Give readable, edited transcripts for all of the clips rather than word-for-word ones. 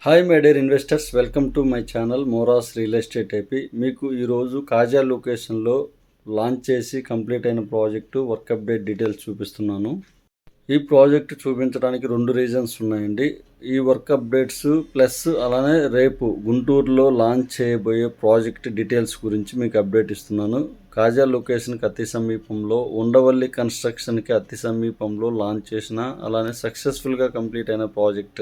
Hi my dear investors, welcome to my channel Moras real estate AP. మీకు ఈరోజు కాజా లొకేషన్లో launch చేసి complete అయిన ప్రాజెక్టు వర్క్ అప్డేట్ డీటెయిల్స్ చూపిస్తున్నాను. ఈ ప్రాజెక్టు చూపించడానికి 2 రీజన్స్ ఉన్నాయండి. ఈ వర్క్ అప్డేట్స్ ప్లస్ అలానే రేపు గుంటూరులో లాంచ్ చేయబోయే ప్రాజెక్ట్ డీటెయిల్స్ గురించి మీకు అప్డేట్ ఇస్తున్నాను. కాజా లొకేషన్కి అతి సమీపంలో, ఉండవల్లి కన్స్ట్రక్షన్కి అతి సమీపంలో లాంచ్ చేసిన అలానే సక్సెస్ఫుల్గా కంప్లీట్ అయిన ప్రాజెక్ట్.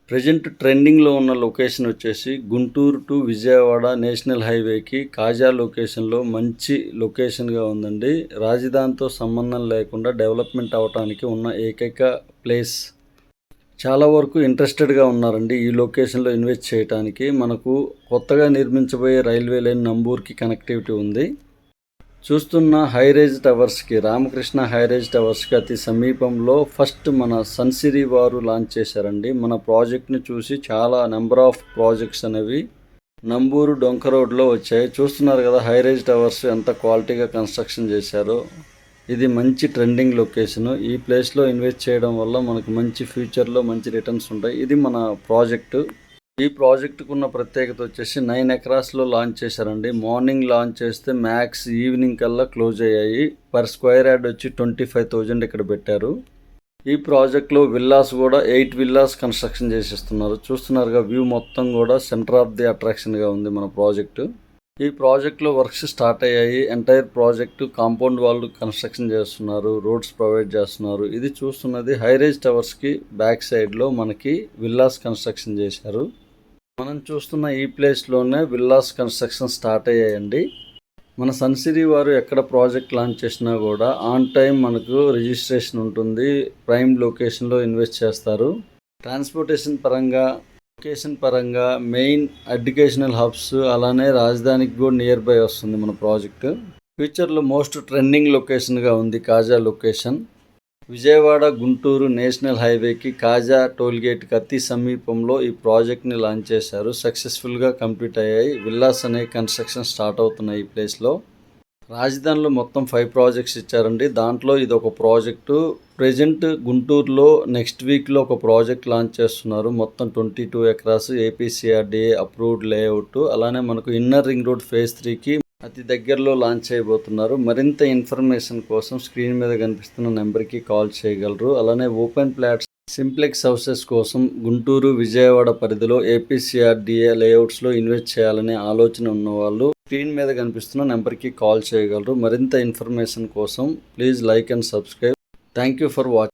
ప్రజెంట్ ట్రెండింగ్లో ఉన్న లొకేషన్ వచ్చేసి గుంటూరు టు విజయవాడ నేషనల్ హైవేకి కాజా లొకేషన్లో మంచి లొకేషన్గా ఉందండి. రాజధానితో సంబంధం లేకుండా డెవలప్మెంట్ అవ్వటానికి ఉన్న ఏకైక ప్లేస్. చాలా వరకు ఇంట్రెస్టెడ్గా ఉన్నారండి ఈ లొకేషన్లో ఇన్వెస్ట్ చేయడానికి. మనకు కొత్తగా నిర్మించబోయే రైల్వే లైన్ నంబూర్కి కనెక్టివిటీ ఉంది. చూస్తున్న హైరేజ్ టవర్స్కి, రామకృష్ణ హైరేజ్ టవర్స్కి అతి సమీపంలో ఫస్ట్ మన సన్సిరీ వారు లాంచ్ చేశారండి. మన ప్రాజెక్ట్ని చూసి చాలా నెంబర్ ఆఫ్ ప్రాజెక్ట్స్ అనేవి నంబూరు డొంక రోడ్లో వచ్చాయి. చూస్తున్నారు కదా హైరేజ్ టవర్స్ ఎంత క్వాలిటీగా కన్స్ట్రక్షన్ చేశారో. ఇది మంచి ట్రెండింగ్ లొకేషను. ఈ ప్లేస్లో ఇన్వెస్ట్ చేయడం వల్ల మనకు మంచి ఫ్యూచర్లో మంచి రిటర్న్స్ ఉంటాయి. ఇది మన ప్రాజెక్టు. ఈ ప్రాజెక్టుకు ఉన్న ప్రత్యేకత వచ్చేసి 9 ఎకరాస్లో లాంచ్ చేశారండి. మార్నింగ్ లాంచ్ చేస్తే మ్యాక్స్ ఈవినింగ్ కల్లా క్లోజ్ అయ్యాయి. పర్ స్క్వేర్ యార్డ్ వచ్చి 25,000 ఇక్కడ పెట్టారు. ఈ ప్రాజెక్ట్లో విల్లాస్ కూడా 8 విల్లాస్ కన్స్ట్రక్షన్ చేసేస్తున్నారు. చూస్తున్నారుగా వ్యూ మొత్తం కూడా సెంటర్ ఆఫ్ ది అట్రాక్షన్గా ఉంది మన ప్రాజెక్టు. ఈ ప్రాజెక్ట్లో వర్క్స్ స్టార్ట్ అయ్యాయి. ఎంటైర్ ప్రాజెక్టు కాంపౌండ్ వాళ్ళు కన్స్ట్రక్షన్ చేస్తున్నారు, రోడ్స్ ప్రొవైడ్ చేస్తున్నారు. ఇది చూస్తున్నది హైరేజ్ టవర్స్కి బ్యాక్ సైడ్లో మనకి విల్లాస్ కన్స్ట్రక్షన్ చేశారు. మనం చూస్తున్న ఈ ప్లేస్లోనే విల్లాస్ కన్స్ట్రక్షన్ స్టార్ట్ అయ్యాయండి. మన సన్సిరీ వారు ఎక్కడ ప్రాజెక్ట్ లాంచ్ చేసినా కూడా ఆన్ టైం మనకు రిజిస్ట్రేషన్ ఉంటుంది. ప్రైమ్ లొకేషన్లో ఇన్వెస్ట్ చేస్తారు. ట్రాన్స్పోర్టేషన్ పరంగా, లొకేషన్ పరంగా, మెయిన్ ఎడ్యుకేషనల్ హబ్స్, అలానే రాజధానికి కూడా నియర్ బై వస్తుంది మన ప్రాజెక్టు. ఫ్యూచర్లో మోస్ట్ ట్రెండింగ్ లొకేషన్గా ఉంది కాజా లొకేషన్. విజయవాడ గుంటూరు నేషనల్ హైవేకి కాజా టోల్గేట్కి అతి సమీపంలో ఈ ప్రాజెక్ట్ని లాంచ్ చేశారు. సక్సెస్ఫుల్గా కంప్లీట్ అయ్యాయి. విల్లాస్ అనే కన్స్ట్రక్షన్ స్టార్ట్ అవుతున్నాయి ఈ ప్లేస్లో. రాజధానిలో మొత్తం 5 ప్రాజెక్ట్స్ ఇచ్చారండి. దాంట్లో ఇది ఒక ప్రాజెక్టు. ప్రజెంట్ గుంటూరులో నెక్స్ట్ వీక్లో ఒక ప్రాజెక్ట్ లాంచ్ చేస్తున్నారు. మొత్తం 22 ఎకరాస్ ఏపీసీఆర్డీఏ అప్రూవ్డ్ లేఅవుట్. అలానే మనకు ఇన్నర్ రింగ్ రోడ్ ఫేజ్ 3కి అతి దగ్గరలో లాంచ్ చేయబోతున్నారు. మరింత ఇన్ఫర్మేషన్ కోసం స్క్రీన్ మీద కనిపిస్తున్న నెంబర్కి కాల్ చేయగలరు. అలానే ఓపెన్ ప్లాట్స్, సింప్లెక్స్ హౌసెస్ కోసం గుంటూరు విజయవాడ పరిధిలో ఏపీసీఆర్డీఏ లేఅవుట్స్లో ఇన్వెస్ట్ చేయాలనే ఆలోచన ఉన్నవాళ్ళు స్క్రీన్ మీద కనిపిస్తున్న నెంబర్కి కాల్ చేయగలరు. మరింత ఇన్ఫర్మేషన్ కోసం please like and subscribe. Thank you for watching.